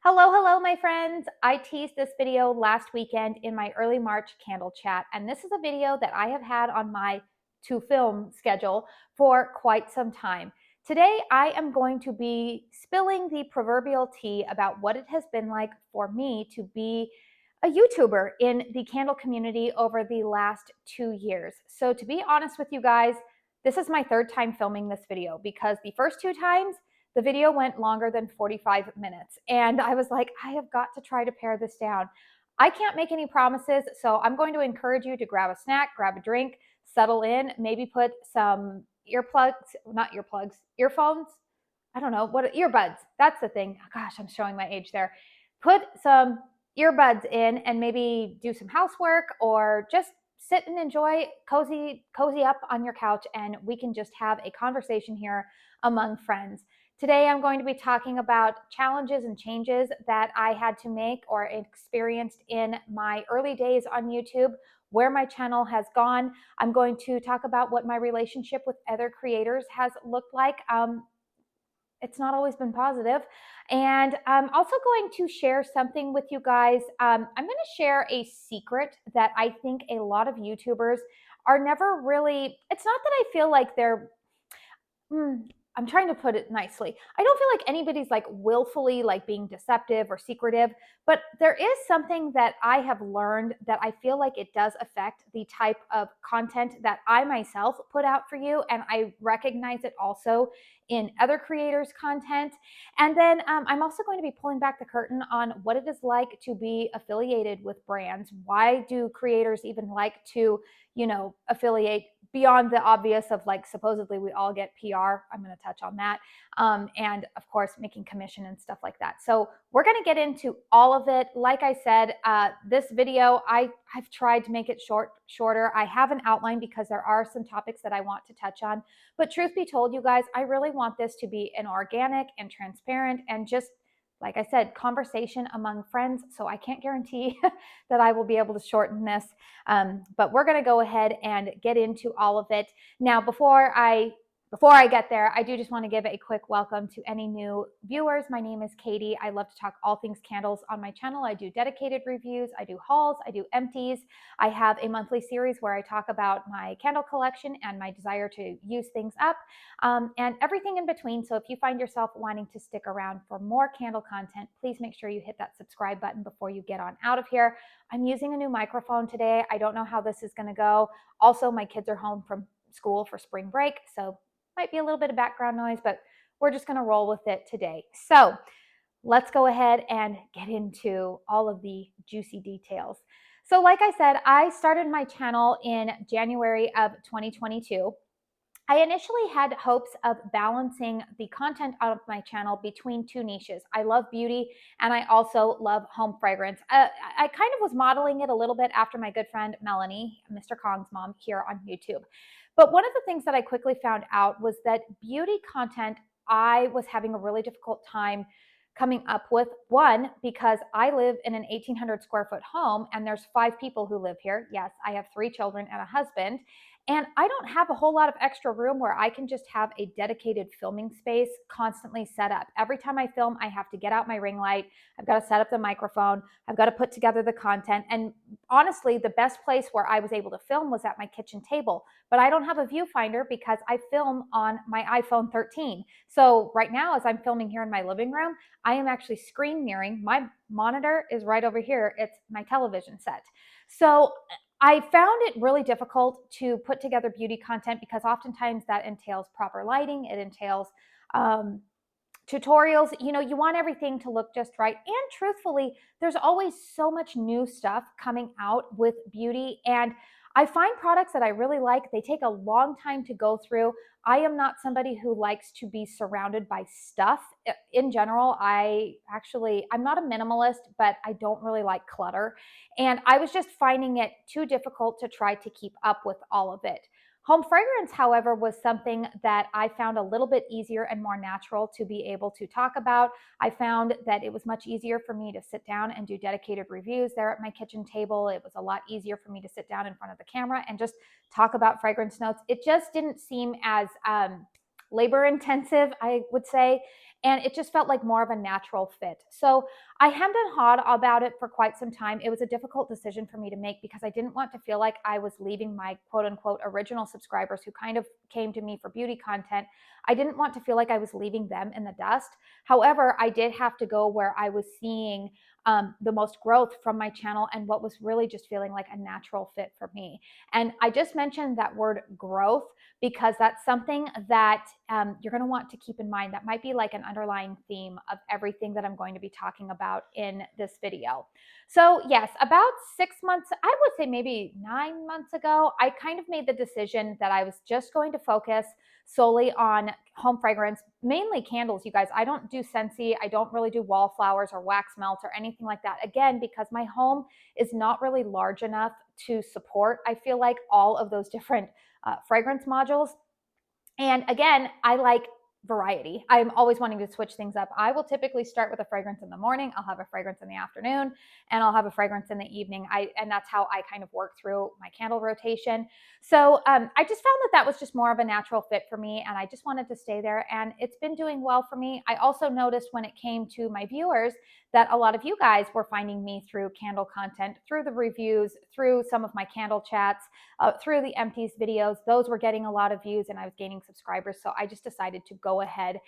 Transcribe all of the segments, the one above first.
Hello, my friends. I teased this video last weekend in my early March candle chat, and this is a video that I have had on my to film schedule for quite some time. Today, I am going to be spilling the proverbial tea about what it has been like for me to be a YouTuber in the candle community over the last 2 years. So, to be honest with you guys, this is my third time filming this video because the first two times the video went longer than 45 minutes. And I was like, I have got to try to pare this down. I can't make any promises, so I'm going to encourage you to grab a snack, grab a drink, settle in, maybe put some earphones. I don't know, what earbuds. That's the thing. Oh, gosh, I'm showing my age there. Put some earbuds in and maybe do some housework or just sit and enjoy cozy up on your couch, and we can just have a conversation here among friends. Today, I'm going to be talking about challenges and changes that I had to make or experienced in my early days on YouTube, where my channel has gone. I'm going to talk about what my relationship with other creators has looked like. It's not always been positive. And I'm also going to share something with you guys. I'm going to share a secret that I think a lot of YouTubers are never really, it's not that I feel like they're, I'm trying to put it nicely. I don't feel like anybody's like willfully like being deceptive or secretive, but there is something that I have learned that I feel like it does affect the type of content that I myself put out for you. And I recognize it also in other creators' content. And then I'm also going to be pulling back the curtain on what it is like to be affiliated with brands. Why do creators even like to, affiliate beyond the obvious of like supposedly we all get PR? I'm going to touch on that. And of course, making commission and stuff like that. So we're going to get into all of it. Like I said, this video, I've tried to make it shorter. I have an outline because there are some topics that I want to touch on. But truth be told, you guys, I really want this to be an organic and transparent and just, like I said, conversation among friends. So I can't guarantee that I will be able to shorten this, but we're going to go ahead and get into all of it. Now, before I get there, I do just want to give a quick welcome to any new viewers. My name is Katie. I love to talk all things candles on my channel. I do dedicated reviews, I do hauls, I do empties. I have a monthly series where I talk about my candle collection and my desire to use things up, and everything in between. So if you find yourself wanting to stick around for more candle content, please make sure you hit that subscribe button before you get on out of here. I'm using a new microphone today. I don't know how this is going to go. Also, my kids are home from school for spring break, so might be a little bit of background noise, but we're just going to roll with it today. So let's go ahead and get into all of the juicy details. So like I said, I started my channel in January of 2022. I initially had hopes of balancing the content of my channel between two niches. I love beauty and I also love home fragrance. I kind of was modeling it a little bit after my good friend Melanie, Mr. Kong's mom, here on YouTube. But one of the things that I quickly found out was that beauty content, I was having a really difficult time coming up with. One, because I live in an 1,800 square foot home and there's 5 people who live here. Yes, I have 3 children and a husband. And I don't have a whole lot of extra room where I can just have a dedicated filming space constantly set up. Every time I film, I have to get out my ring light. I've got to set up the microphone. I've got to put together the content. And honestly, the best place where I was able to film was at my kitchen table. But I don't have a viewfinder because I film on my iPhone 13. So right now, as I'm filming here in my living room, I am actually screen mirroring. My monitor is right over here. It's my television set. So I found it really difficult to put together beauty content because oftentimes that entails proper lighting. It entails tutorials. You want everything to look just right. And truthfully, there's always so much new stuff coming out with beauty. And I find products that I really like, they take a long time to go through. I am not somebody who likes to be surrounded by stuff. In general, I'm not a minimalist, but I don't really like clutter. And I was just finding it too difficult to try to keep up with all of it. Home fragrance, however, was something that I found a little bit easier and more natural to be able to talk about. I found that it was much easier for me to sit down and do dedicated reviews there at my kitchen table. It was a lot easier for me to sit down in front of the camera and just talk about fragrance notes. It just didn't seem as labor intensive, I would say. and it just felt like more of a natural fit. So I hemmed and hawed about it for quite some time. It was a difficult decision for me to make because I didn't want to feel like I was leaving my quote unquote original subscribers who kind of came to me for beauty content. I didn't want to feel like I was leaving them in the dust. However, I did have to go where I was seeing the most growth from my channel and what was really just feeling like a natural fit for me. And I just mentioned that word growth because that's something that you're going to want to keep in mind. That might be like an underlying theme of everything that I'm going to be talking about in this video. So yes, about 6 months, I would say maybe 9 months ago, I kind of made the decision that I was just going to focus solely on home fragrance, mainly candles, you guys. I don't do Scentsy. I don't really do wallflowers or wax melts or anything like that. Again, because my home is not really large enough to support, I feel like, all of those different fragrance modules. And again, I like variety. I'm always wanting to switch things up. I will typically start with a fragrance in the morning. I'll have a fragrance in the afternoon, and I'll have a fragrance in the evening. And that's how I kind of work through my candle rotation. So I just found that that was just more of a natural fit for me, and I just wanted to stay there. And it's been doing well for me. I also noticed when it came to my viewers that a lot of you guys were finding me through candle content, through the reviews, through some of my candle chats, through the empties videos. Those were getting a lot of views and I was gaining subscribers. So I just decided to go ahead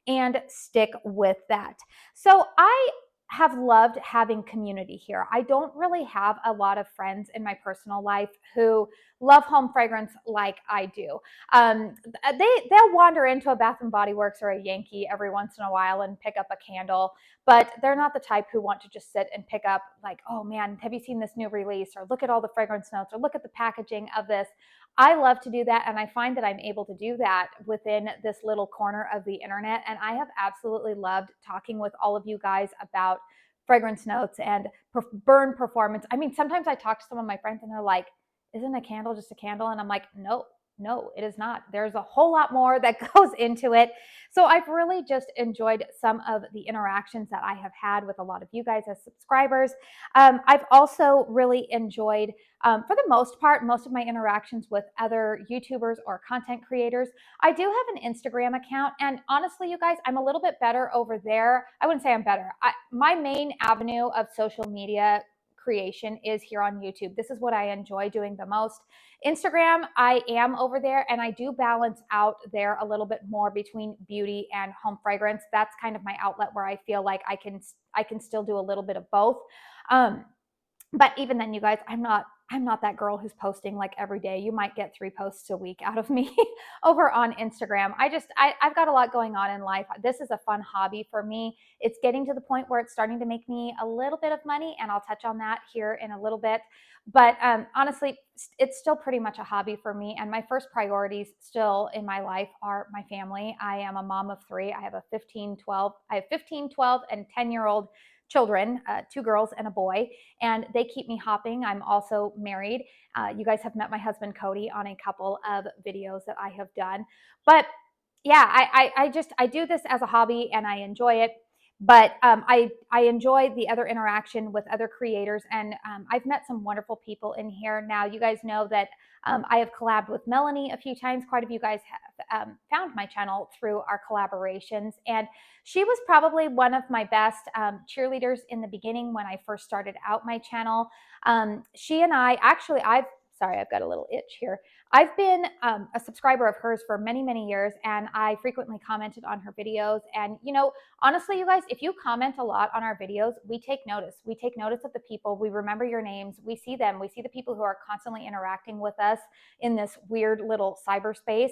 and stick with that. So I have loved having community here. I don't really have a lot of friends in my personal life who love home fragrance like I do. They'll wander into a Bath and Body Works or a Yankee every once in a while and pick up a candle, but they're not the type who want to just sit and pick up like, oh man, have you seen this new release? Or look at all the fragrance notes, or look at the packaging of this. I love to do that, and I find that I'm able to do that within this little corner of the internet, and I have absolutely loved talking with all of you guys about fragrance notes and burn performance. I mean, sometimes I talk to some of my friends and they're like, isn't a candle just a candle? And I'm like, no, it is not. There's a whole lot more that goes into it. So I've really just enjoyed some of the interactions that I have had with a lot of you guys as subscribers. I've also really enjoyed, for the most part, most of my interactions with other YouTubers or content creators. I do have an Instagram account, and honestly, you guys, I'm a little bit better over there. I wouldn't say I'm better. My main avenue of social media creation is here on YouTube. This is what I enjoy doing the most. Instagram, I am over there, and I do balance out there a little bit more between beauty and home fragrance. That's kind of my outlet where I feel like I can still do a little bit of both. But even then, you guys, I'm not that girl who's posting like every day. You might get 3 posts a week out of me over on Instagram. I've got a lot going on in life. This is a fun hobby for me. It's getting to the point where it's starting to make me a little bit of money, and I'll touch on that here in a little bit. But honestly, it's still pretty much a hobby for me. And my first priorities still in my life are my family. I am a mom of 3. I have 15, 12, and 10-year-old children, 2 girls and a boy, and they keep me hopping. I'm also married. You guys have met my husband, Cody, on a couple of videos that I have done. But yeah, I do this as a hobby and I enjoy it. But I enjoy the other interaction with other creators, and I've met some wonderful people in here. Now, you guys know that I have collabed with Melanie a few times. Quite a few guys have found my channel through our collaborations, and she was probably one of my best cheerleaders in the beginning when I first started out my channel. She and I actually, I've got a little itch here. I've been a subscriber of hers for many, many years, and I frequently commented on her videos. And, you know, honestly, you guys, if you comment a lot on our videos, we take notice. We take notice of the people. We remember your names. We see them. We see the people who are constantly interacting with us in this weird little cyberspace.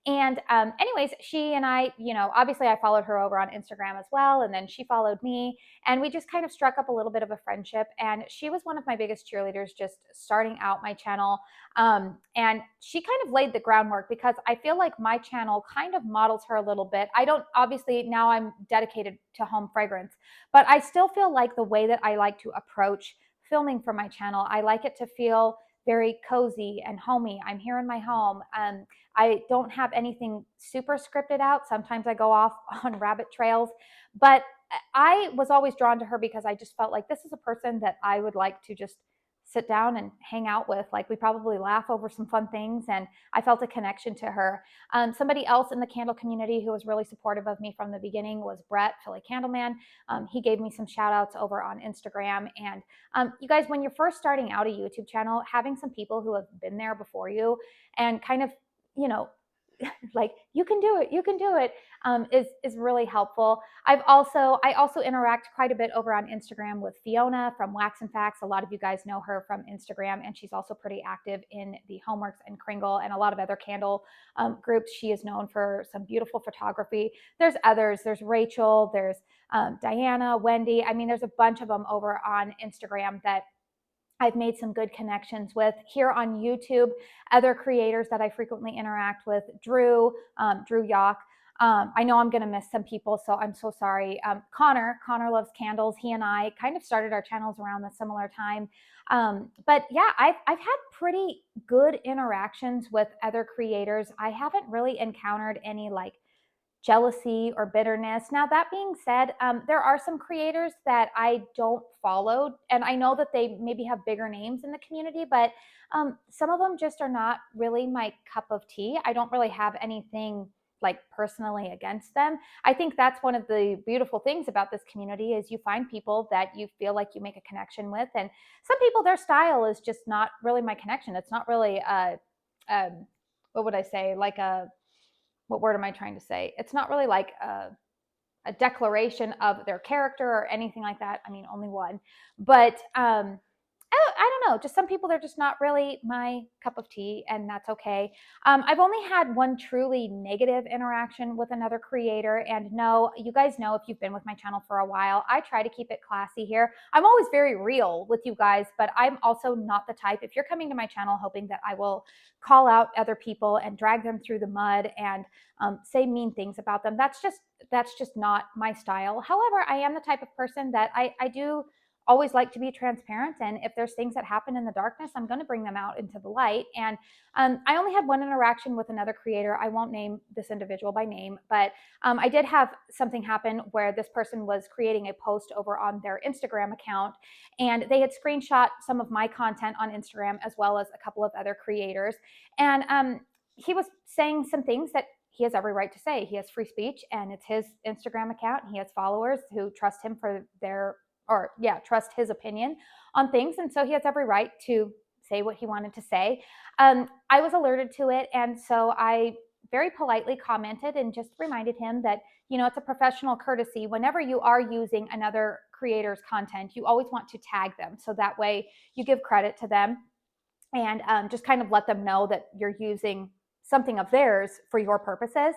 And anyways, she and I, you know, obviously I followed her over on Instagram as well, and then she followed me, and we just kind of struck up a little bit of a friendship. And she was one of my biggest cheerleaders just starting out my channel. And she kind of laid the groundwork because I feel like my channel kind of models her a little bit. I don't, obviously now I'm dedicated to home fragrance, but I still feel like the way that I like to approach filming for my channel, I like it to feel very cozy and homey. I'm here in my home. I don't have anything super scripted out. Sometimes I go off on rabbit trails, but I was always drawn to her because I just felt like this is a person that I would like to just sit down and hang out with. Like, we probably laugh over some fun things, and I felt a connection to her. Somebody else in the candle community who was really supportive of me from the beginning was Brett, Philly Candleman. He gave me some shout outs over on Instagram. And you guys, when you're first starting out a YouTube channel, having some people who have been there before you and kind of, you know, like, you can do it, you can do it, is really helpful. I also interact quite a bit over on Instagram with Fiona from Wax and Facts. A lot of you guys know her from Instagram, and she's also pretty active in the Homeworks and Kringle and a lot of other candle groups. She is known for some beautiful photography. There's others. There's Rachel. There's Diana, Wendy. I mean, there's a bunch of them over on Instagram that I've made some good connections with. Here on YouTube, other creators that I frequently interact with, Drew Yock. I know I'm going to miss some people, so I'm so sorry. Connor Loves Candles. He and I kind of started our channels around the similar time. But yeah, I've had pretty good interactions with other creators. I haven't really encountered any like jealousy or bitterness. Now, that being said, there are some creators that I don't follow, and I know that they maybe have bigger names in the community, but some of them just are not really my cup of tea. I don't really have anything like personally against them. I think that's one of the beautiful things about this community is you find people that you feel like you make a connection with, and some people, their style is just not really my connection. It's not really what would I say, like a, what word am I trying to say? It's not really like a declaration of their character or anything like that. I mean, only one. But I don't know. Just some people, they're just not really my cup of tea, and that's okay. I've only had one truly negative interaction with another creator. And no, you guys know, if you've been with my channel for a while, I try to keep it classy here. I'm always very real with you guys, but I'm also not the type, if you're coming to my channel hoping that I will call out other people and drag them through the mud and say mean things about them, that's just not my style. However, I am the type of person that I do always like to be transparent. And if there's things that happen in the darkness, I'm going to bring them out into the light. And I only had one interaction with another creator. I won't name this individual by name, but I did have something happen where this person was creating a post over on their Instagram account, and they had screenshot some of my content on Instagram as well as a couple of other creators. And he was saying some things that he has every right to say. He has free speech, and it's his Instagram account. He has followers who trust him for trust his opinion on things. And so he has every right to say what he wanted to say. I was alerted to it. And so I very politely commented and just reminded him that, it's a professional courtesy. Whenever you are using another creator's content, you always want to tag them. So that way you give credit to them and just kind of let them know that you're using something of theirs for your purposes.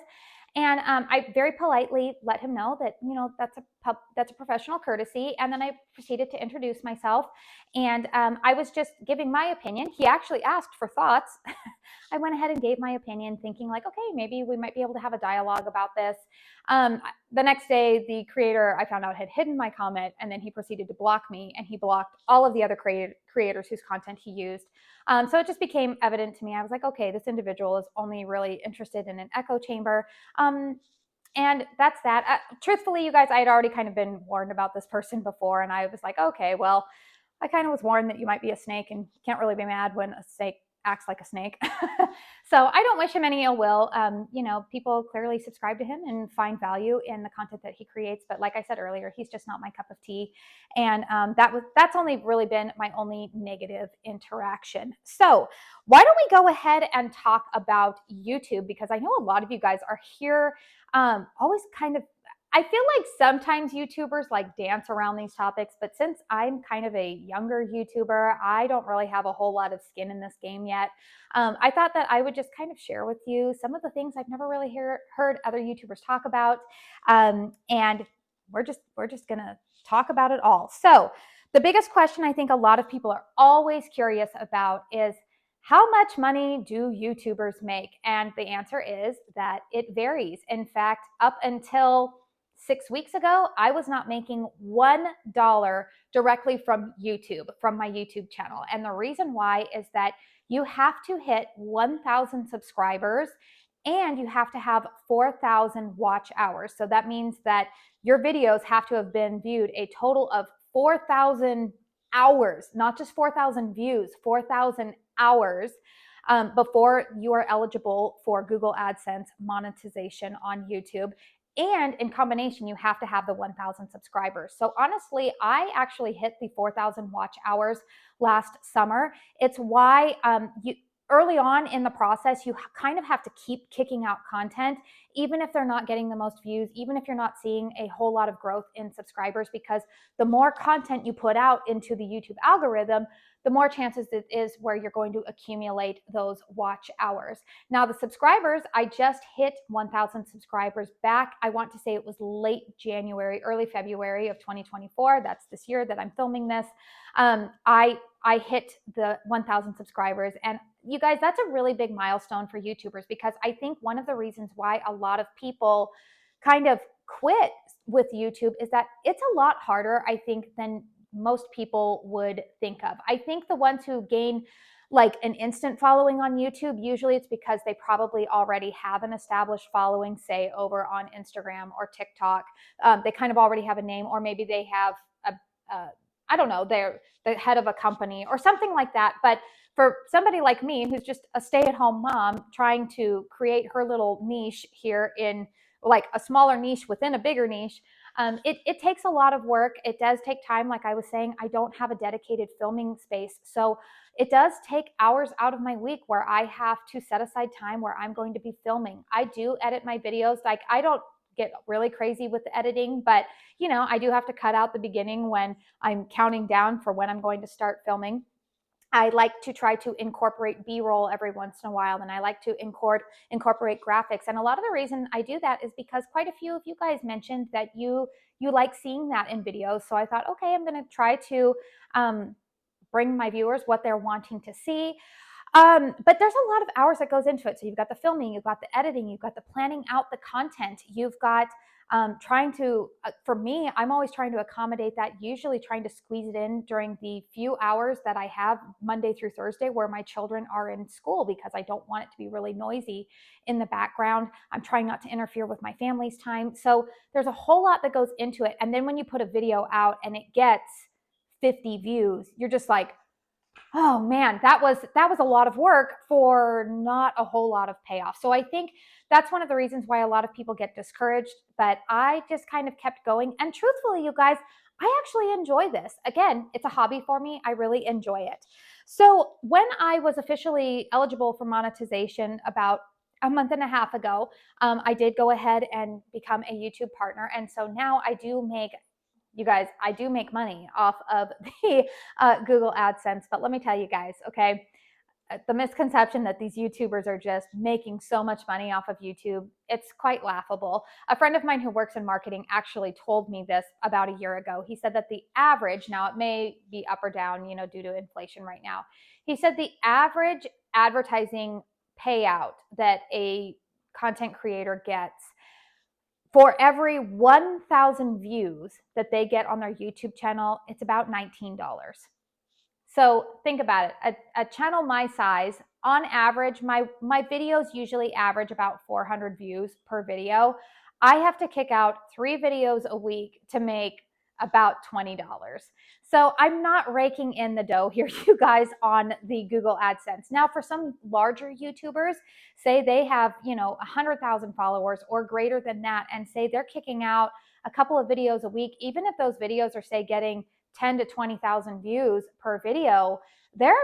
And I very politely let him know that, that's a professional courtesy. And then I proceeded to introduce myself. And I was just giving my opinion. He actually asked for thoughts. I went ahead and gave my opinion, thinking like, okay, maybe we might be able to have a dialogue about this. The next day, the creator, I found out, had hidden my comment, and then he proceeded to block me, and he blocked all of the other creators whose content he used. So it just became evident to me. I was like, okay, this individual is only really interested in an echo chamber. And that's that. Truthfully, you guys, I had already kind of been warned about this person before, and I was like, okay, well, I kind of was warned that you might be a snake, and you can't really be mad when a snake acts like a snake. So I don't wish him any ill will. People clearly subscribe to him and find value in the content that he creates. But like I said earlier, he's just not my cup of tea. And that's only really been my only negative interaction. So why don't we go ahead and talk about YouTube? Because I know a lot of you guys are here always kind of, I feel like sometimes YouTubers like dance around these topics, but since I'm kind of a younger YouTuber, I don't really have a whole lot of skin in this game yet. I thought that I would just kind of share with you some of the things I've never really heard other YouTubers talk about. And we're just gonna talk about it all. So the biggest question I think a lot of people are always curious about is, how much money do YouTubers make? And the answer is that it varies. In fact, up until 6 weeks ago, I was not making $1 directly from YouTube, from my YouTube channel. And the reason why is that you have to hit 1,000 subscribers and you have to have 4,000 watch hours. So that means that your videos have to have been viewed a total of 4,000 hours, not just 4,000 views, 4,000 hours before you are eligible for Google AdSense monetization on YouTube. And in combination, you have to have the 1,000 subscribers. So honestly, I actually hit the 4,000 watch hours last summer. It's why early on in the process, you kind of have to keep kicking out content, even if they're not getting the most views, even if you're not seeing a whole lot of growth in subscribers, because the more content you put out into the YouTube algorithm, the more chances it is where you're going to accumulate those watch hours. Now, the subscribers, I just hit 1,000 subscribers back. I want to say it was late January, early February of 2024. That's this year that I'm filming this. I hit the 1,000 subscribers, and you guys, that's a really big milestone for YouTubers, because I think one of the reasons why a lot of people kind of quit with YouTube is that it's a lot harder, I think, than most people would think of. I think the ones who gain like an instant following on YouTube, usually it's because they probably already have an established following, say over on Instagram or TikTok. They kind of already have a name, or maybe they have I don't know, they're the head of a company or something like that. But for somebody like me, who's just a stay-at-home mom trying to create her little niche here, in like a smaller niche within a bigger niche, it takes a lot of work. It does take time. Like I was saying, I don't have a dedicated filming space. So it does take hours out of my week where I have to set aside time where I'm going to be filming. I do edit my videos. Like, I don't get really crazy with the editing, but I do have to cut out the beginning when I'm counting down for when I'm going to start filming. I like to try to incorporate B-roll every once in a while, and I like to incorporate graphics. And a lot of the reason I do that is because quite a few of you guys mentioned that you like seeing that in videos. So I thought, okay, I'm going to try to bring my viewers what they're wanting to see. But there's a lot of hours that goes into it. So you've got the filming, you've got the editing, you've got the planning out the content, you've got trying to, for me, I'm always trying to accommodate that, usually trying to squeeze it in during the few hours that I have Monday through Thursday where my children are in school, because I don't want it to be really noisy in the background. I'm trying not to interfere with my family's time. So there's a whole lot that goes into it. And then when you put a video out and it gets 50 views, you're just like, oh man, that was a lot of work for not a whole lot of payoff. So I think that's one of the reasons why a lot of people get discouraged, but I just kind of kept going. And truthfully, you guys, I actually enjoy this. Again, it's a hobby for me. I really enjoy it. So when I was officially eligible for monetization about a month and a half ago, I did go ahead and become a YouTube partner. And so now I do make, you guys, I do make money off of the Google AdSense. But let me tell you guys, okay, the misconception that these YouTubers are just making so much money off of YouTube, it's quite laughable. A friend of mine who works in marketing actually told me this about a year ago. He said that the average, now it may be up or down, due to inflation right now. He said the average advertising payout that a content creator gets for every 1,000 views that they get on their YouTube channel, it's about $19. So think about it. A channel my size, on average, my videos usually average about 400 views per video. I have to kick out 3 videos a week to make about $20. So I'm not raking in the dough here, you guys, on the Google AdSense. Now, for some larger YouTubers, say they have, 100,000 followers or greater than that, and say they're kicking out a couple of videos a week, even if those videos are, say, getting 10 to 20,000 views per video, they're,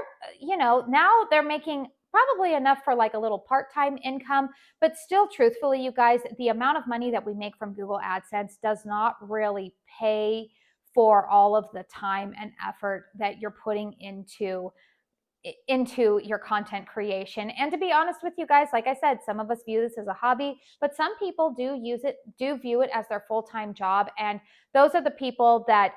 now they're making probably enough for like a little part-time income. But still, truthfully, you guys, the amount of money that we make from Google AdSense does not really pay for all of the time and effort that you're putting into your content creation. And to be honest with you guys, like I said, some of us view this as a hobby, but some people do view it as their full-time job. And those are the people that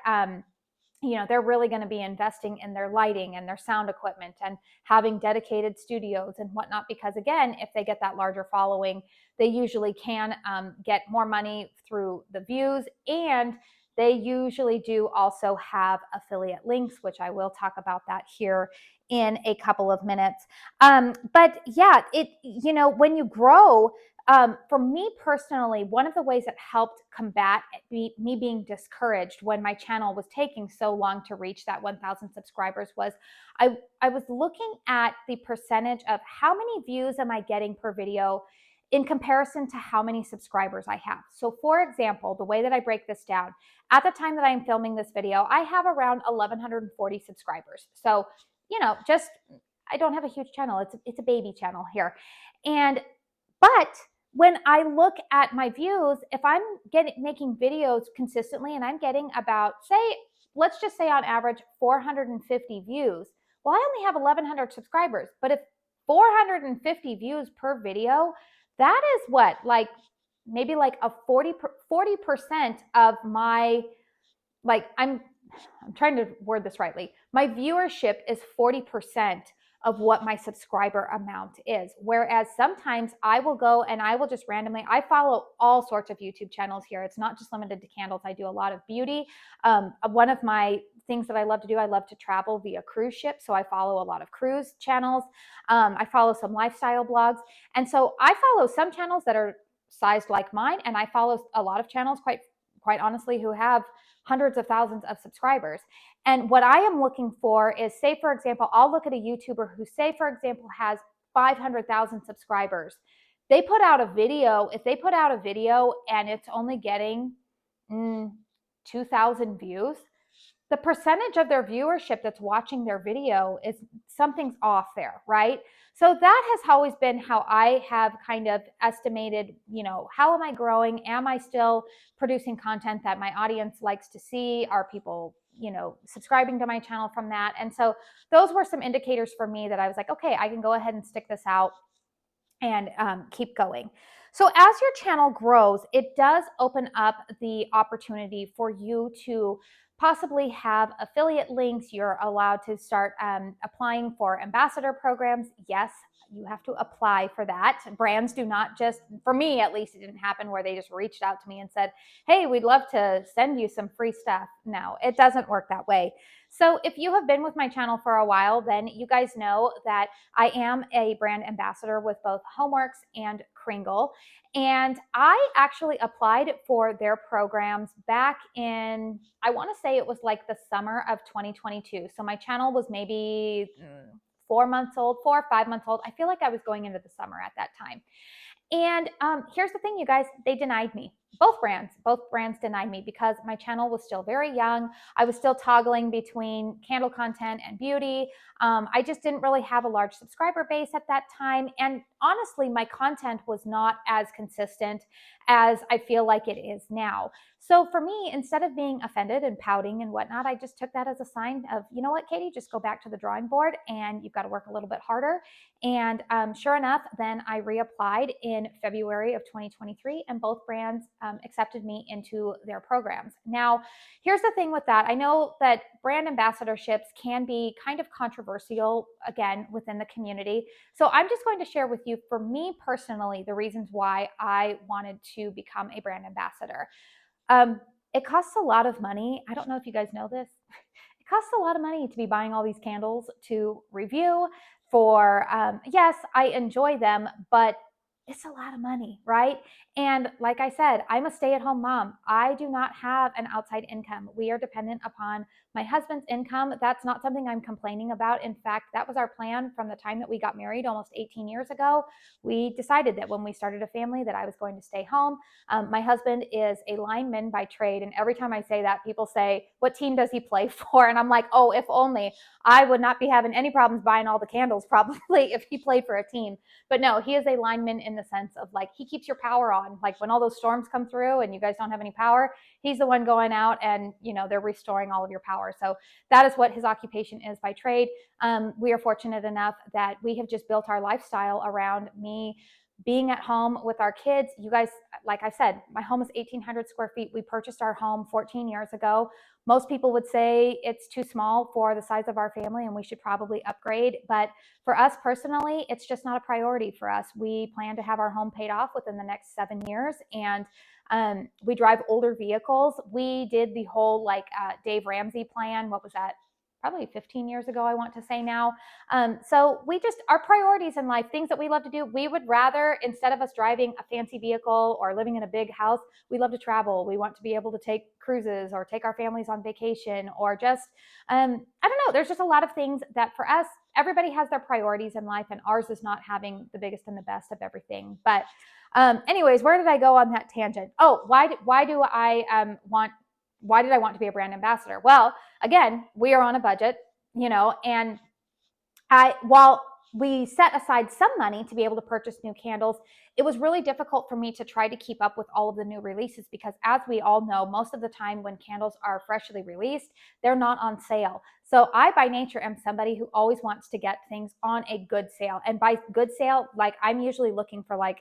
they're really going to be investing in their lighting and their sound equipment and having dedicated studios and whatnot, because again, if they get that larger following, they usually can get more money through the views, and they usually do also have affiliate links, which I will talk about that here in a couple of minutes. But yeah, when you grow For me personally, one of the ways that helped combat me being discouraged when my channel was taking so long to reach that 1,000 subscribers was I was looking at the percentage of how many views am I getting per video in comparison to how many subscribers I have. So for example, the way that I break this down, at the time that I'm filming this video, I have around 1,140 subscribers. So, just I don't have a huge channel. It's a baby channel here. But when I look at my views, if I'm making videos consistently and I'm getting about, let's just say on average 450 views, well, I only have 1,100 subscribers. But if 450 views per video, that is what, like maybe like a 40% of my, like I'm trying to word this rightly. My viewership is 40% of what my subscriber amount is. Whereas sometimes I will go and I will just randomly, I follow all sorts of YouTube channels here. It's not just limited to candles. I do a lot of beauty. One of my things that I love to do, I love to travel via cruise ship. So I follow a lot of cruise channels. I follow some lifestyle blogs. And so I follow some channels that are sized like mine. And I follow a lot of channels, quite honestly, who have hundreds of thousands of subscribers. And what I am looking for is, say, for example, I'll look at a YouTuber who, say, for example, has 500,000 subscribers. They put out a video. If they put out a video and it's only getting 2,000 views, the percentage of their viewership that's watching their video is something's off there, right? So that has always been how I have kind of estimated, how am I growing? Am I still producing content that my audience likes to see? Are people, subscribing to my channel from that? And so those were some indicators for me that I was like, okay, I can go ahead and stick this out and keep going. So as your channel grows, it does open up the opportunity for you to possibly have affiliate links. You're allowed to start applying for ambassador programs. Yes, you have to apply for that. Brands do not just, for me at least, it didn't happen where they just reached out to me and said, hey, we'd love to send you some free stuff. No, it doesn't work that way. So if you have been with my channel for a while, then you guys know that I am a brand ambassador with both Homeworks and Kringle. And I actually applied for their programs back in, I want to say it was like the summer of 2022. So my channel was maybe 4 months old, 4 or 5 months old. I feel like I was going into the summer at that time. And here's the thing, you guys, they denied me. Both brands denied me because my channel was still very young. I was still toggling between candle content and beauty. I just didn't really have a large subscriber base at that time. And honestly, my content was not as consistent as I feel like it is now. So for me, instead of being offended and pouting and whatnot, I just took that as a sign of, you know what, Katie, just go back to the drawing board and you've got to work a little bit harder. And sure enough, then I reapplied in February of 2023, and both brands accepted me into their programs. Now, here's the thing with that. I know that brand ambassadorships can be kind of controversial, again, within the community. So I'm just going to share with you, for me personally, the reasons why I wanted to become a brand ambassador. It costs a lot of money. I don't know if you guys know this. It costs a lot of money to be buying all these candles to review for, yes, I enjoy them, but it's a lot of money, right? And like I said, I'm a stay-at-home mom. I do not have an outside income. We are dependent upon my husband's income. That's not something I'm complaining about. In fact, that was our plan from the time that we got married almost 18 years ago. We decided that when we started a family that I was going to stay home. My husband is a lineman by trade. And every time I say that, people say, what team does he play for? And I'm like, oh, if only. I would not be having any problems buying all the candles probably if he played for a team. But no, he is a lineman in the sense of, like, he keeps your power on. Like when all those storms come through and you guys don't have any power, he's the one going out and, they're restoring all of your power. So that is what his occupation is by trade. We are fortunate enough that we have just built our lifestyle around me being at home with our kids. You guys, like I said, my home is 1,800 square feet. We purchased our home 14 years ago. Most people would say it's too small for the size of our family and we should probably upgrade. But for us personally, it's just not a priority for us. We plan to have our home paid off within the next 7 years. And we drive older vehicles. We did the whole Dave Ramsey plan. What was that? probably 15 years ago, I want to say now. So we just, our priorities in life, things that we love to do, we would rather, instead of us driving a fancy vehicle or living in a big house, we love to travel. We want to be able to take cruises or take our families on vacation, or just, I don't know, there's just a lot of things that for us, everybody has their priorities in life, and ours is not having the biggest and the best of everything. But anyways, where did I go on that tangent? Oh, why did I want to be a brand ambassador? Well, again, we are on a budget, and while we set aside some money to be able to purchase new candles, it was really difficult for me to try to keep up with all of the new releases, because as we all know, most of the time when candles are freshly released, they're not on sale. So I, by nature, am somebody who always wants to get things on a good sale. And by good sale, like, I'm usually looking for like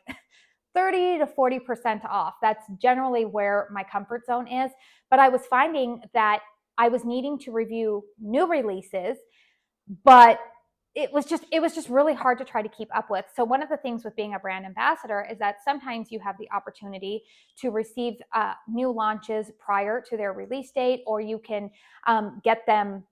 30 to 40% off. That's generally where my comfort zone is. But I was finding that I was needing to review new releases, but it was just really hard to try to keep up with. So one of the things with being a brand ambassador is that sometimes you have the opportunity to receive new launches prior to their release date, or you can get them,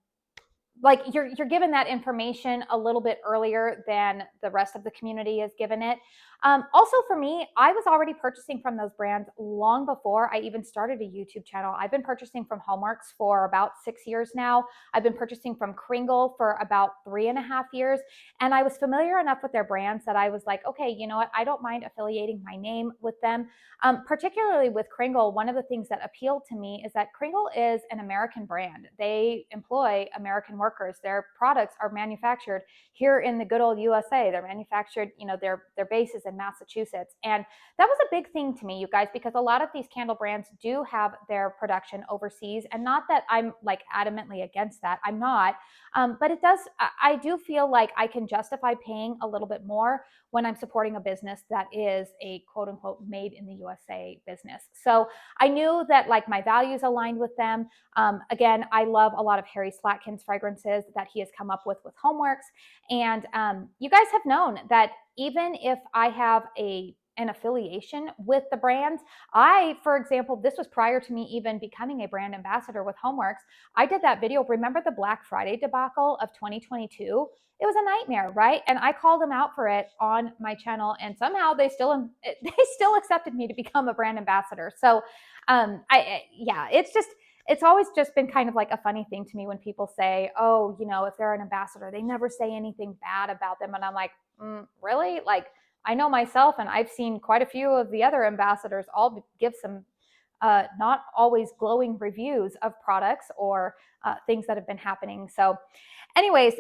like, you're given that information a little bit earlier than the rest of the community is given it. Also, for me, I was already purchasing from those brands long before I even started a YouTube channel. I've been purchasing from Hallmarks for about 6 years now. I've been purchasing from Kringle for about 3.5 years. And I was familiar enough with their brands that I was like, okay, you know what? I don't mind affiliating my name with them. Particularly with Kringle, one of the things that appealed to me is that Kringle is an American brand. They employ American workers. Their products are manufactured here in the good old USA. They're manufactured, their base is in Massachusetts. And that was a big thing to me, you guys, because a lot of these candle brands do have their production overseas. And not that I'm like adamantly against that. I'm not. But I do feel like I can justify paying a little bit more when I'm supporting a business that is a quote unquote made in the USA business. So I knew that, like, my values aligned with them. Again, I love a lot of Harry Slatkin's fragrances that he has come up with Homeworks. And you guys have known that even if I have an affiliation with the brands, for example, this was prior to me even becoming a brand ambassador with Homeworks. I did that video. Remember the Black Friday debacle of 2022? It was a nightmare, right? And I called them out for it on my channel, and somehow they still accepted me to become a brand ambassador. So, it's always just been kind of like a funny thing to me when people say, oh, if they're an ambassador, they never say anything bad about them. And I'm like, really? Like, I know myself, and I've seen quite a few of the other ambassadors all give some not always glowing reviews of products or things that have been happening. So anyways,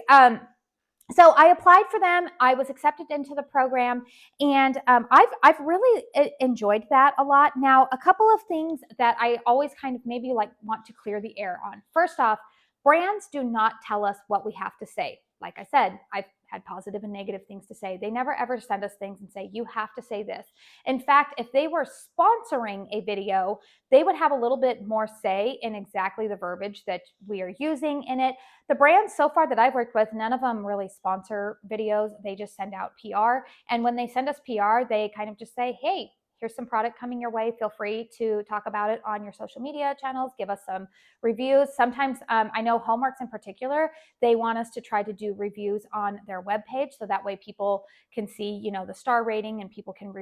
so I applied for them. I was accepted into the program, and I've really enjoyed that a lot. Now, a couple of things that I always kind of maybe like want to clear the air on. First off, brands do not tell us what we have to say. Like I said, I've had positive and negative things to say. They never ever send us things and say, you have to say this. In fact, if they were sponsoring a video, they would have a little bit more say in exactly the verbiage that we are using in it. The brands so far that I've worked with, none of them really sponsor videos. They just send out PR. And when they send us PR, they kind of just say, hey, here's some product coming your way. Feel free to talk about it on your social media channels. Give us some reviews. Sometimes I know Homeworks in particular, they want us to try to do reviews on their webpage, so that way people can see, the star rating, and people can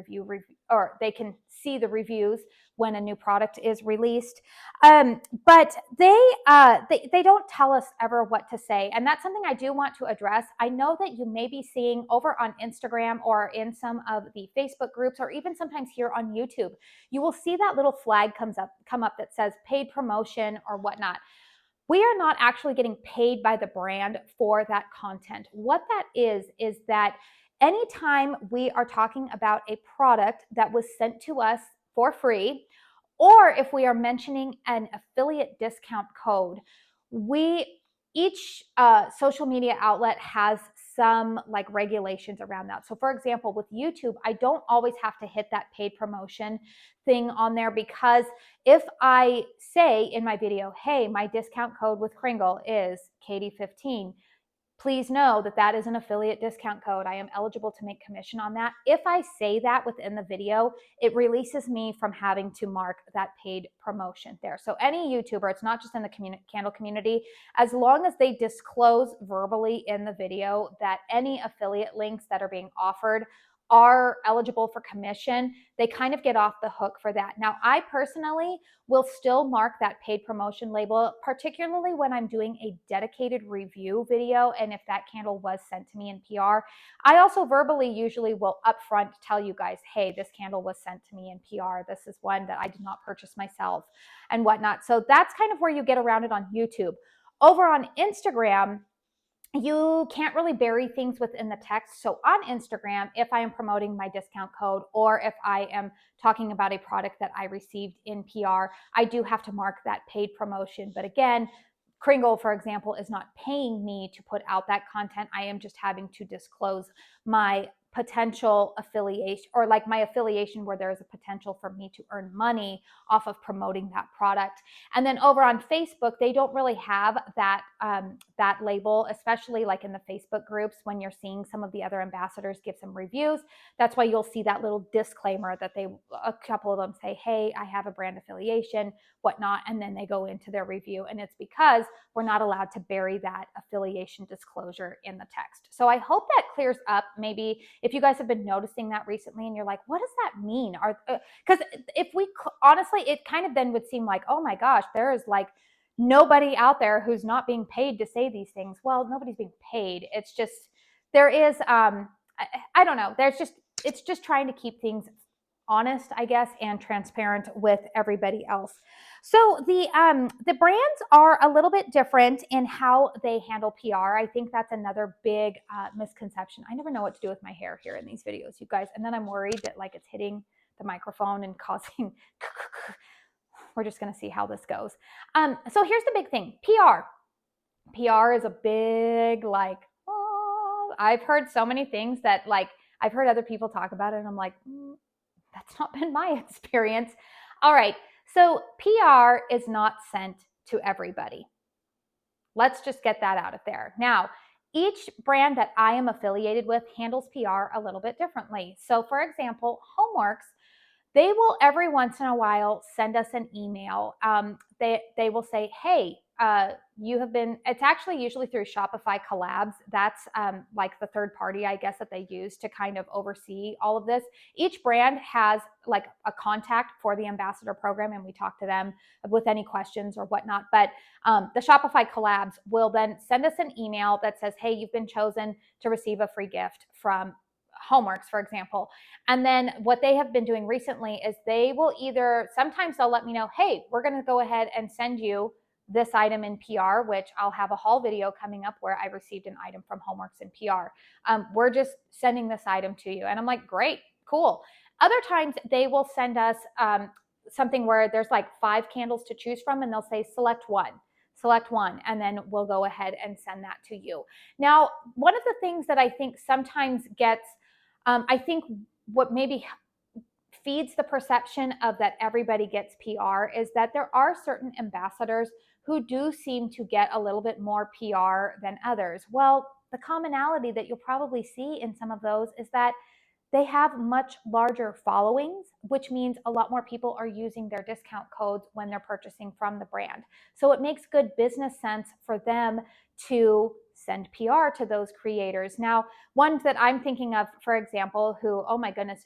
or they can see the reviews when a new product is released. But they don't tell us ever what to say. And that's something I do want to address. I know that you may be seeing over on Instagram or in some of the Facebook groups, or even sometimes here on YouTube, you will see that little flag come up that says paid promotion or whatnot. We are not actually getting paid by the brand for that content. What that is that anytime we are talking about a product that was sent to us for free, or if we are mentioning an affiliate discount code, each social media outlet has some like regulations around that. So for example, with YouTube, I don't always have to hit that paid promotion thing on there, because if I say in my video, hey, my discount code with Kringle is Katie15, please know that that is an affiliate discount code. I am eligible to make commission on that. If I say that within the video, it releases me from having to mark that paid promotion there. So any YouTuber, it's not just in the candle community, as long as they disclose verbally in the video that any affiliate links that are being offered are eligible for commission, they kind of get off the hook for that. Now, I personally will still mark that paid promotion label, particularly when I'm doing a dedicated review video. And if that candle was sent to me in PR, I also verbally usually will upfront tell you guys, hey, this candle was sent to me in PR. This is one that I did not purchase myself and whatnot. So that's kind of where you get around it on YouTube. Over on Instagram, you can't really bury things within the text. So on Instagram, if I am promoting my discount code or if I am talking about a product that I received in PR, I do have to mark that paid promotion. But again, Kringle, for example, is not paying me to put out that content. I am just having to disclose my potential affiliation, or like my affiliation where there is a potential for me to earn money off of promoting that product. And then over on Facebook, they don't really have that that label, especially like in the Facebook groups when you're seeing some of the other ambassadors give some reviews. That's why you'll see that little disclaimer that a couple of them say, hey, I have a brand affiliation, whatnot, and then they go into their review. And it's because we're not allowed to bury that affiliation disclosure in the text. So I hope that clears up. Maybe if you guys have been noticing that recently and you're like, what does that mean? Because if we honestly, it kind of then would seem like, oh my gosh, there is like nobody out there who's not being paid to say these things. Well, nobody's being paid. It's just, there is, I don't know. It's just trying to keep things honest, I guess, and transparent with everybody else. So the brands are a little bit different in how they handle PR. I think that's another big misconception. I never know what to do with my hair here in these videos, you guys. And then I'm worried that like it's hitting the microphone and causing, we're just going to see how this goes. So here's the big thing, PR. PR is a big, like, oh, I've heard so many things that like, I've heard other people talk about it and I'm like, that's not been my experience. All right, so PR is not sent to everybody. Let's just get that out of there. Now, each brand that I am affiliated with handles PR a little bit differently. So for example, Homeworks, they will every once in a while send us an email. They will say, hey, you have been, it's actually usually through Shopify collabs. That's like the third party, I guess, that they use to kind of oversee all of this. Each brand has like a contact for the ambassador program, and we talk to them with any questions or whatnot. But the Shopify collabs will then send us an email that says, hey, you've been chosen to receive a free gift from Homeworks, for example. And then what they have been doing recently is they will either, sometimes they'll let me know, hey, we're going to go ahead and send you this item in PR, which I'll have a haul video coming up where I received an item from Homeworks in PR. We're just sending this item to you. And I'm like, great, cool. Other times they will send us something where there's like 5 candles to choose from, and they'll say, select one, and then we'll go ahead and send that to you. Now, one of the things that I think sometimes gets, I think what maybe feeds the perception of that everybody gets PR is that there are certain ambassadors who do seem to get a little bit more PR than others. Well, the commonality that you'll probably see in some of those is that they have much larger followings, which means a lot more people are using their discount codes when they're purchasing from the brand. So it makes good business sense for them to send PR to those creators. Now, one that I'm thinking of, for example, who, oh my goodness,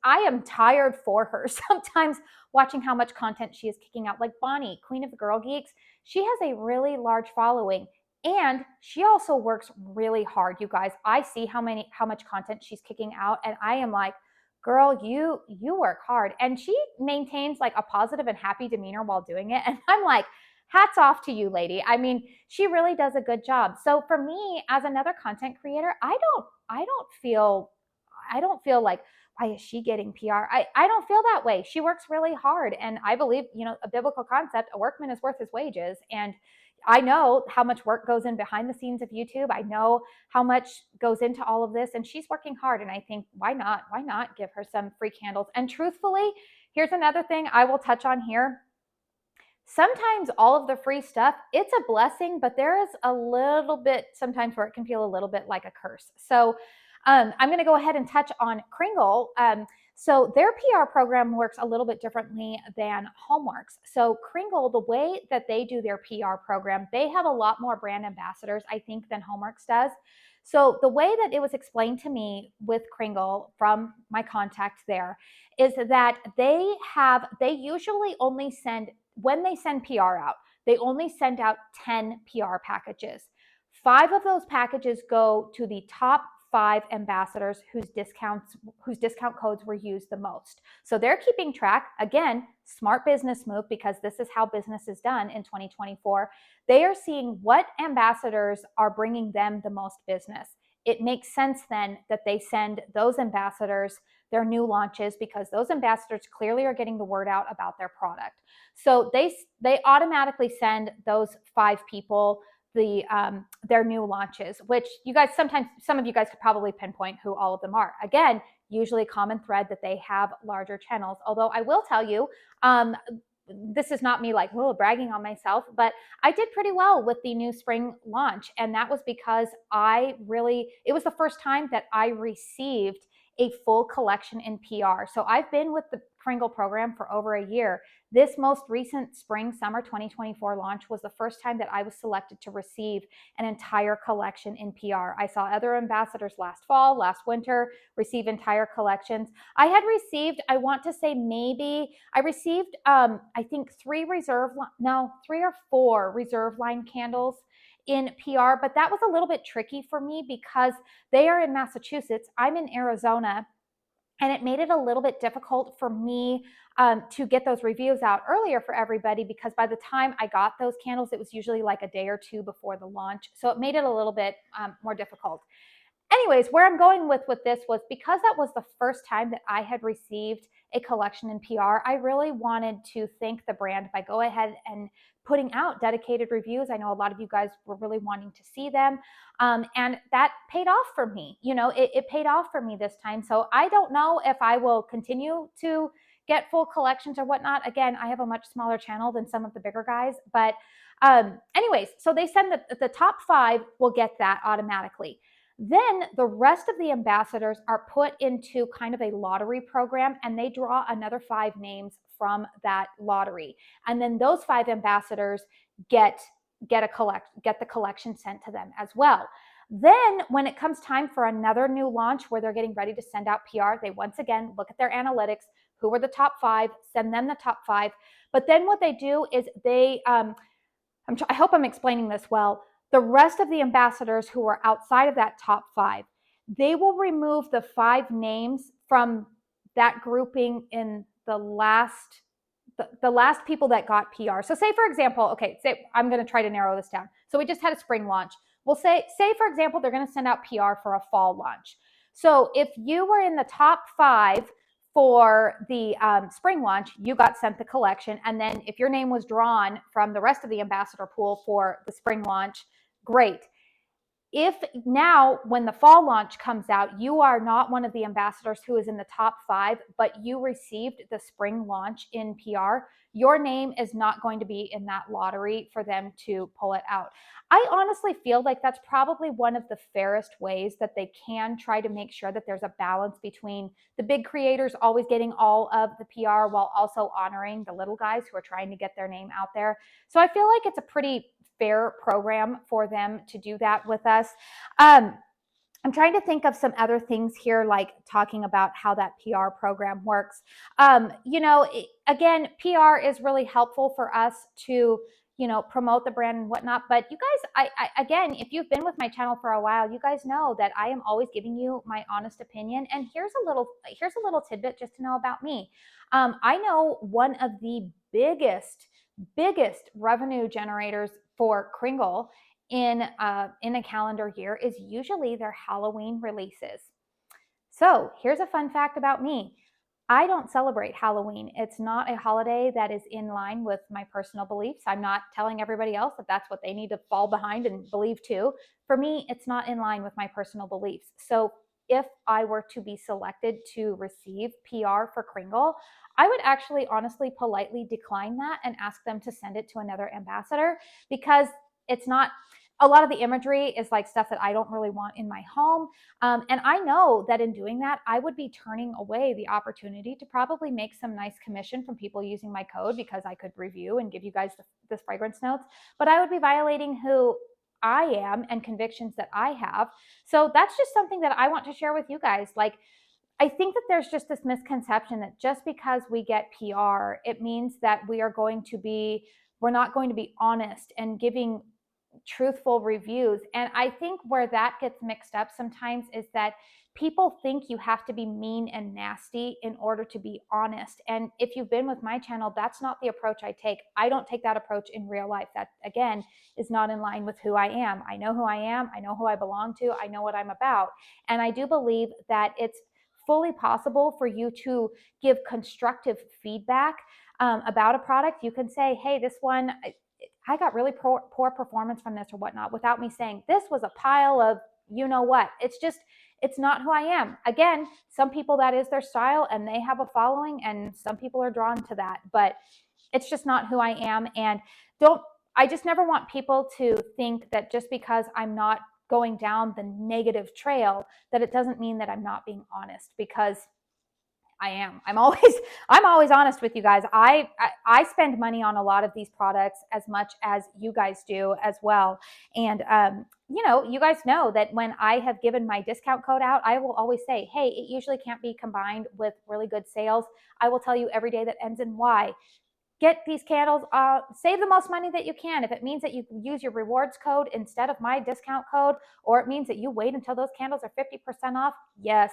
I am tired for her sometimes watching how much content she is kicking out. Like Bonnie, Queen of the Girl Geeks, she has a really large following. And she also works really hard, you guys. I see how much content she's kicking out, and I am like, girl, you work hard. And she maintains like a positive and happy demeanor while doing it. And I'm like, hats off to you, lady. I mean, she really does a good job. So for me, as another content creator, I don't feel like, why is she getting PR? I don't feel that way. She works really hard. And I believe, a biblical concept, a workman is worth his wages. And I know how much work goes in behind the scenes of YouTube. I know how much goes into all of this, and she's working hard. And I think, why not give her some free candles? And truthfully, here's another thing I will touch on here. sometimes all of the free stuff, it's a blessing, but there is a little bit sometimes where it can feel a little bit like a curse. So I'm going to go ahead and touch on Kringle. So their PR program works a little bit differently than Homeworks. So Kringle, the way that they do their PR program, they have a lot more brand ambassadors, I think, than Homeworks does. So the way that it was explained to me with Kringle from my contact there is that they usually only send, when they send PR out, they only send out 10 PR packages. 5 of those packages go to the top 5 ambassadors whose discount codes were used the most. So they're keeping track. Again, smart business move, because this is how business is done in 2024. They are seeing what ambassadors are bringing them the most business. It makes sense then that they send those ambassadors their new launches, because those ambassadors clearly are getting the word out about their product. So they automatically send those 5 people their new launches, which you guys, sometimes some of you guys could probably pinpoint who all of them are. Again, usually common thread that they have larger channels. Although I will tell you, this is not me like, whoa, bragging on myself, but I did pretty well with the new spring launch. And that was because it was the first time that I received a full collection in PR. So I've been with the Kringle program for over a year. This most recent spring summer 2024 launch was the first time that I was selected to receive an entire collection in PR. I saw other ambassadors last fall, last winter receive entire collections. I had received, I want to say I received, I think 3 or 4 reserve line candles in PR, but that was a little bit tricky for me because they are in Massachusetts. I'm in Arizona. And it made it a little bit difficult for me to get those reviews out earlier for everybody, because by the time I got those candles, it was usually like a day or 2 before the launch. So it made it a little bit more difficult. Anyways, where I'm going with this was because that was the first time that I had received a collection in PR, I really wanted to thank the brand by go ahead and putting out dedicated reviews. I know a lot of you guys were really wanting to see them. And that paid off for me. It paid off for me this time. So I don't know if I will continue to get full collections or whatnot. Again, I have a much smaller channel than some of the bigger guys. But anyways, so they send the top 5 will get that automatically. Then the rest of the ambassadors are put into kind of a lottery program, and they draw another 5 names from that lottery. And then those 5 ambassadors get the collection sent to them as well. Then when it comes time for another new launch where they're getting ready to send out PR, they once again look at their analytics, who were the top 5, send them the top 5. But then what they do is I hope I'm explaining this well. The rest of the ambassadors who are outside of that top 5, they will remove the 5 names from that grouping in the last people that got PR. So say, for example, I'm going to try to narrow this down. So we just had a spring launch. We'll say for example, they're going to send out PR for a fall launch. So if you were in the top 5 for the spring launch, you got sent the collection. And then if your name was drawn from the rest of the ambassador pool for the spring launch, great. If now when the fall launch comes out, you are not one of the ambassadors who is in the top 5, but you received the spring launch in PR, your name is not going to be in that lottery for them to pull it out. I honestly feel like that's probably one of the fairest ways that they can try to make sure that there's a balance between the big creators always getting all of the PR while also honoring the little guys who are trying to get their name out there. So I feel like it's a pretty fair program for them to do that with us. I'm trying to think of some other things here, like talking about how that PR program works. Again, PR is really helpful for us to, promote the brand and whatnot. But you guys, again, if you've been with my channel for a while, you guys know that I am always giving you my honest opinion. And here's a little tidbit just to know about me. I know one of the biggest revenue generators for Kringle in a calendar year is usually their Halloween releases. So here's a fun fact about me. I don't celebrate Halloween. It's not a holiday that is in line with my personal beliefs. I'm not telling everybody else that that's what they need to fall behind and believe too. For me, it's not in line with my personal beliefs. So if I were to be selected to receive PR for Kringle, I would actually honestly politely decline that and ask them to send it to another ambassador, because it's not, a lot of the imagery is like stuff that I don't really want in my home. And I know that in doing that, I would be turning away the opportunity to probably make some nice commission from people using my code, because I could review and give you guys this fragrance notes, but I would be violating who I am and convictions that I have. So that's just something that I want to share with you guys. Like, I think that there's just this misconception that just because we get PR, it means that we're not going to be honest and giving truthful reviews. And I think where that gets mixed up sometimes is that people think you have to be mean and nasty in order to be honest. And if you've been with my channel, that's not the approach I take. I don't take that approach in real life. That, again, is not in line with who I am. I know who I am. I know who I belong to. I know what I'm about. And I do believe that it's fully possible for you to give constructive feedback about a product. You can say, hey, this one, I got really poor performance from this or whatnot, without me saying this was a pile of you know what. It's not who I am. Again, some people, that is their style and they have a following, and some people are drawn to that, but it's just not who I am. And I just never want people to think that just because I'm not going down the negative trail, that it doesn't mean that I'm not being honest, because I am. I'm always honest with you guys. I spend money on a lot of these products as much as you guys do as well. And you guys know that when I have given my discount code out, I will always say, hey, it usually can't be combined with really good sales. I will tell you every day that ends in Y. Get these candles, save the most money that you can. If it means that you use your rewards code instead of my discount code, or it means that you wait until those candles are 50% off, yes,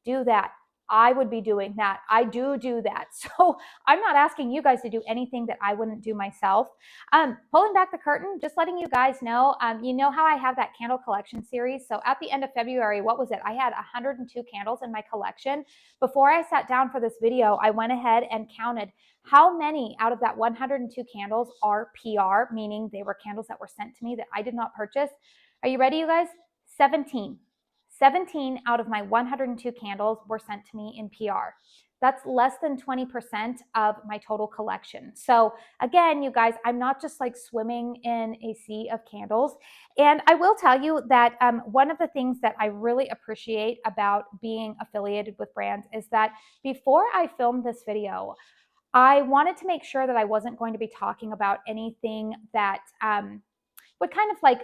do that. I would be doing that. I do that. So I'm not asking you guys to do anything that I wouldn't do myself. Pulling back the curtain, just letting you guys know, you know how I have that candle collection series. So at the end of February, what was it? I had 102 candles in my collection. Before I sat down for this video, I went ahead and counted how many out of that 102 candles are PR, meaning they were candles that were sent to me that I did not purchase. Are you ready, you guys? 17. 17 out of my 102 candles were sent to me in PR. That's less than 20% of my total collection. So again, you guys, I'm not just like swimming in a sea of candles. And I will tell you that one of the things that I really appreciate about being affiliated with brands is that before I filmed this video, I wanted to make sure that I wasn't going to be talking about anything that would kind of like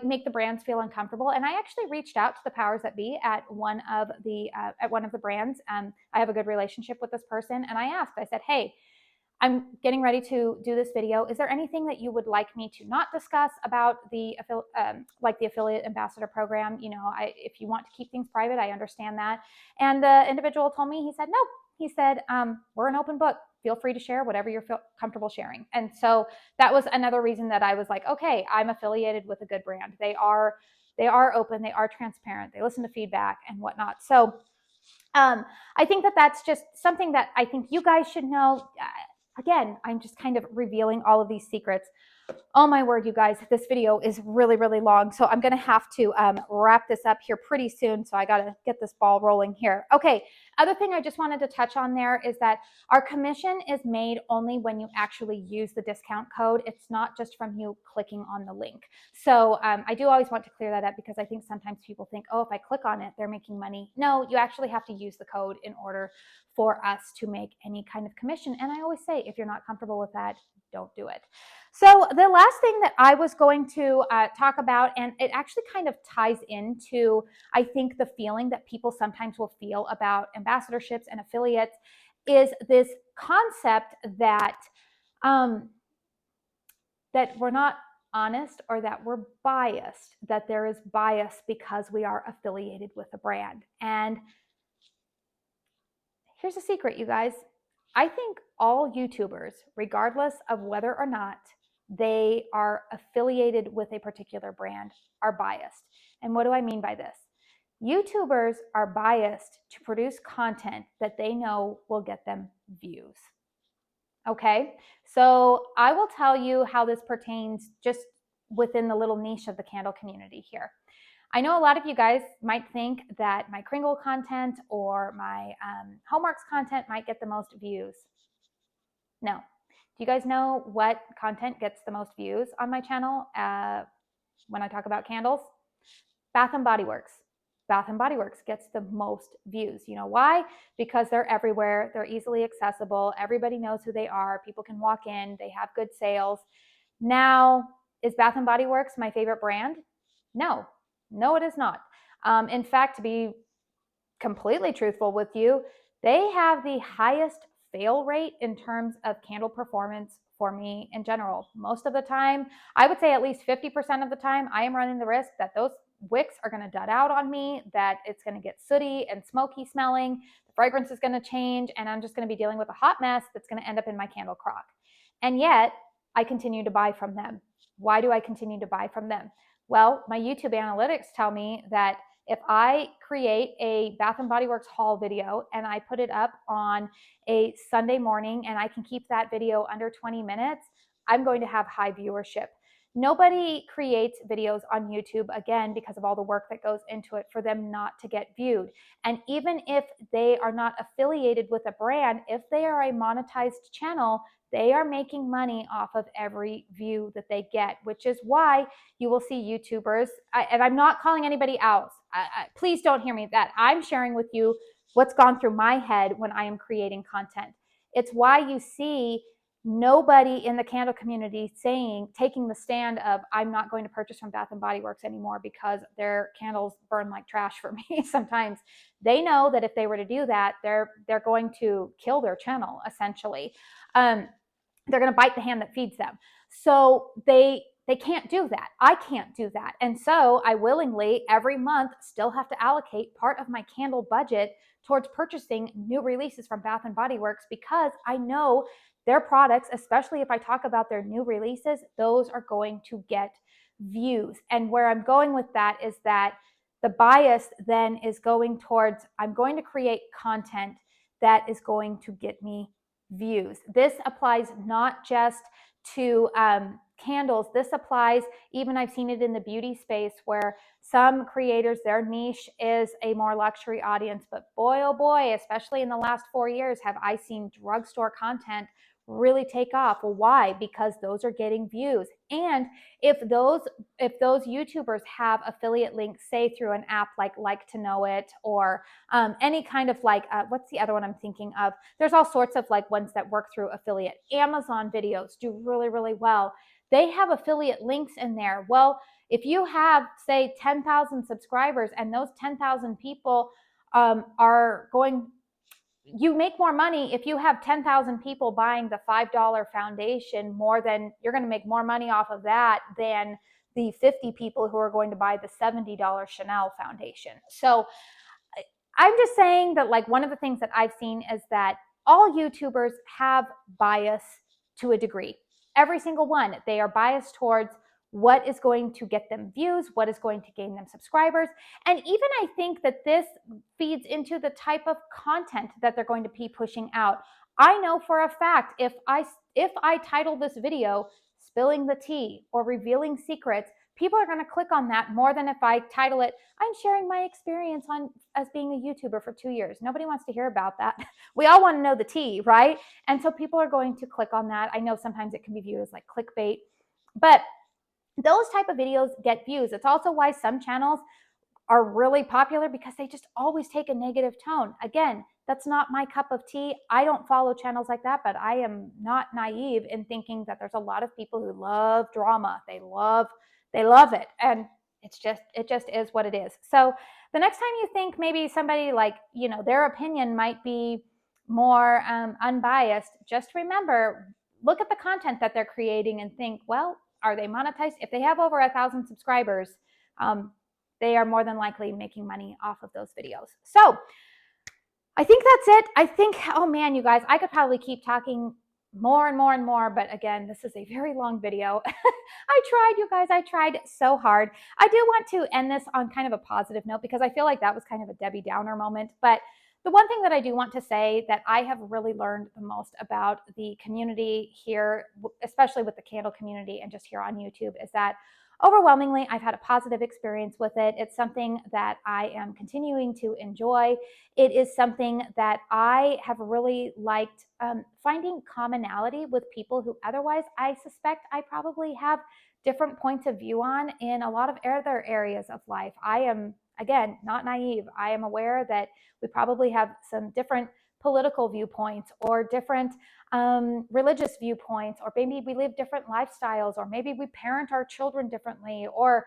make the brands feel uncomfortable. And I actually reached out to the powers that be at one of the brands. I have a good relationship with this person, and I asked. I said, "Hey, I'm getting ready to do this video. Is there anything that you would like me to not discuss about the affiliate ambassador program? You know, if you want to keep things private, I understand that." And the individual told me, he said, "No." He said, "We're an open book. Feel free to share whatever you're comfortable sharing." And so that was another reason that I was like, okay, I'm affiliated with a good brand. They are open. They are transparent. They listen to feedback and whatnot. So I think that that's just something that I think you guys should know. Again, I'm just kind of revealing all of these secrets. Oh my word, you guys, this video is really, really long. So I'm going to have to wrap this up here pretty soon. So I got to get this ball rolling here. Okay. Other thing I just wanted to touch on there is that our commission is made only when you actually use the discount code. It's not just from you clicking on the link. So I do always want to clear that up, because I think sometimes people think, oh, if I click on it, they're making money. No, you actually have to use the code in order for us to make any kind of commission. And I always say, if you're not comfortable with that, don't do it. So the last thing that I was going to talk about, and it actually kind of ties into, I think, the feeling that people sometimes will feel about ambassadorships and affiliates, is this concept that that we're not honest, or that we're biased, that there is bias because we are affiliated with a brand. And here's a secret, you guys. I think all YouTubers, regardless of whether or not they are affiliated with a particular brand, are biased. And what do I mean by this? YouTubers are biased to produce content that they know will get them views. Okay, so I will tell you how this pertains just within the little niche of the candle community here. I know a lot of you guys might think that my Kringle content or my homeworks content might get the most views. No. Do you guys know what content gets the most views on my channel when I talk about candles? Bath and Body Works. Bath and Body Works gets the most views. You know why? Because they're everywhere. They're easily accessible. Everybody knows who they are. People can walk in. They have good sales. Now, is Bath and Body Works my favorite brand? No. No, it is not. In fact, to be completely truthful with you, they have the highest fail rate in terms of candle performance for me in general. Most of the time, I would say at least 50% of the time, I am running the risk that those wicks are going to dud out on me, that it's going to get sooty and smoky smelling, the fragrance is going to change, and I'm just going to be dealing with a hot mess that's going to end up in my candle crock. And yet, I continue to buy from them. Why do I continue to buy from them? Well, my YouTube analytics tell me that if I create a Bath and Body Works haul video and I put it up on a Sunday morning and I can keep that video under 20 minutes, I'm going to have high viewership. Nobody creates videos on YouTube, again, because of all the work that goes into it, for them not to get viewed. And even if they are not affiliated with a brand, if they are a monetized channel, they are making money off of every view that they get, which is why you will see YouTubers, and I'm not calling anybody out. Please don't hear me that. I'm sharing with you what's gone through my head when I am creating content. It's why you see nobody in the candle community taking the stand of, I'm not going to purchase from Bath and Body Works anymore because their candles burn like trash for me. Sometimes they know that if they were to do that, they're going to kill their channel, essentially. They're going to bite the hand that feeds them. So they can't do that. I can't do that. And so I willingly every month still have to allocate part of my candle budget towards purchasing new releases from Bath and Body Works, because I know their products, especially if I talk about their new releases, those are going to get views. And where I'm going with that is that the bias then is going towards, I'm going to create content that is going to get me views. This applies not just to candles. This applies, even I've seen it in the beauty space, where some creators, their niche is a more luxury audience, but boy, oh boy, especially in the last 4 years, have I seen drugstore content really take off. Well, why? Because those are getting views. And if those YouTubers have affiliate links, say through an app like to Know It, or any kind of what's the other one I'm thinking of? There's all sorts of ones that work through affiliate. Amazon videos do really, really well. They have affiliate links in there. Well, if you have, say, 10,000 subscribers and those 10,000 people you make more money if you have 10,000 people buying the $5 foundation, you're going to make more money off of that than the 50 people who are going to buy the $70 Chanel foundation. So I'm just saying that one of the things that I've seen is that all YouTubers have bias to a degree. Every single one. They are biased towards what is going to get them views, what is going to gain them subscribers. And even I think that this feeds into the type of content that they're going to be pushing out. I know for a fact if I title this video spilling the tea or revealing secrets, people are going to click on that more than if I title it, I'm sharing my experience as being a YouTuber for 2 years. Nobody wants to hear about that. We all want to know the tea, right? And so people are going to click on that. I know sometimes it can be viewed as clickbait, but those type of videos get views. It's also why some channels are really popular, because they just always take a negative tone. Again, that's not my cup of tea. I don't follow channels like that, but I am not naive in thinking that there's a lot of people who love drama. They love it. And it just is what it is. So the next time you think maybe somebody their opinion might be more unbiased, just remember, look at the content that they're creating and think, well, are they monetized? If they have over 1,000 subscribers, they are more than likely making money off of those videos. So I think that's it. I think, oh man, you guys, I could probably keep talking more and more and more, but again, this is a very long video. I tried, you guys, I tried so hard. I do want to end this on kind of a positive note, because I feel like that was kind of a Debbie Downer moment. But the one thing that I do want to say that I have really learned the most about the community here, especially with the candle community and just here on YouTube, is that overwhelmingly, I've had a positive experience with it. It's something that I am continuing to enjoy. It is something that I have really liked, finding commonality with people who otherwise I suspect I probably have different points of view on in a lot of other areas of life. I am, again, not naive. I am aware that we probably have some different political viewpoints or different religious viewpoints, or maybe we live different lifestyles, or maybe we parent our children differently, or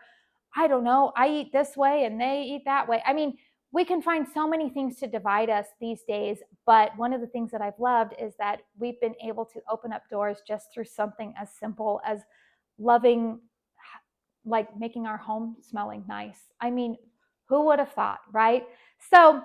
I don't know, I eat this way and they eat that way. I mean, we can find so many things to divide us these days, but one of the things that I've loved is that we've been able to open up doors just through something as simple as loving, like making our home smelling nice. I mean, who would have thought, right? So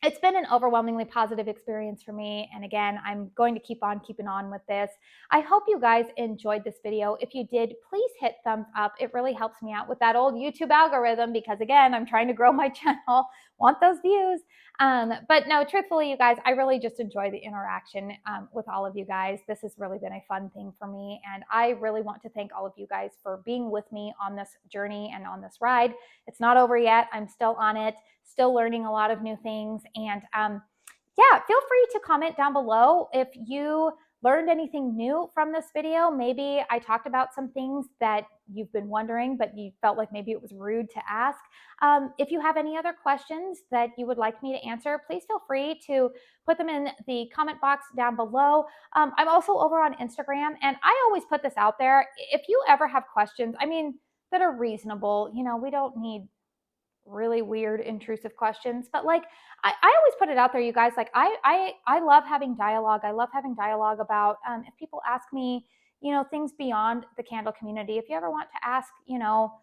it's been an overwhelmingly positive experience for me. And again, I'm going to keep on keeping on with this. I hope you guys enjoyed this video. If you did, please hit thumbs up. It really helps me out with that old YouTube algorithm, because again, I'm trying to grow my channel, want those views. But no, truthfully, you guys, I really just enjoy the interaction with all of you guys. This has really been a fun thing for me. And I really want to thank all of you guys for being with me on this journey and on this ride. It's not over yet. I'm still on it, still learning a lot of new things. And yeah, feel free to comment down below if you learned anything new from this video. Maybe I talked about some things that you've been wondering, but you felt like maybe it was rude to ask. If you have any other questions that you would like me to answer, please feel free to put them in the comment box down below. I'm also over on Instagram, and I always put this out there. If you ever have questions, I mean, that are reasonable, you know, we don't need really weird, intrusive questions, but like I always put it out there, you guys. Like I love having dialogue. I love having dialogue about if people ask me, you know, things beyond the candle community. If you ever want to ask, you know,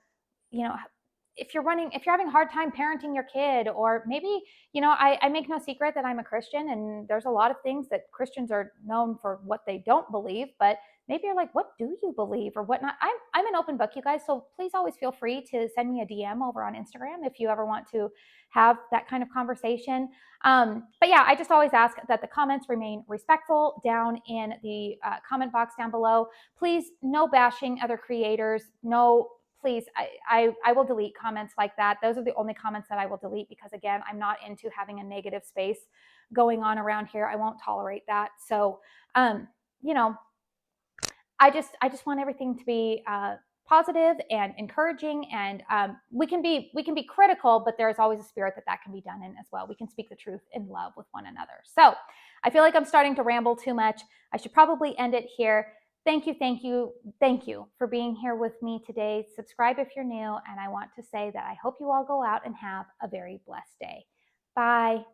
if you're having a hard time parenting your kid, or maybe, you know, I make no secret that I'm a Christian, and there's a lot of things that Christians are known for what they don't believe, but maybe you're like, what do you believe or whatnot? I'm an open book, you guys. So please always feel free to send me a DM over on Instagram if you ever want to have that kind of conversation. But yeah, I just always ask that the comments remain respectful down in the comment box down below. Please, no bashing other creators. No, please, I will delete comments like that. Those are the only comments that I will delete, because again, I'm not into having a negative space going on around here. I won't tolerate that. So, you know, I just want everything to be positive and encouraging, and we can be critical, but there's always a spirit that can be done in as well. We can speak the truth in love with one another. So I feel like I'm starting to ramble too much. I should probably end it here. Thank you for being here with me today. Subscribe if you're new, and I want to say that I hope you all go out and have a very blessed day. Bye.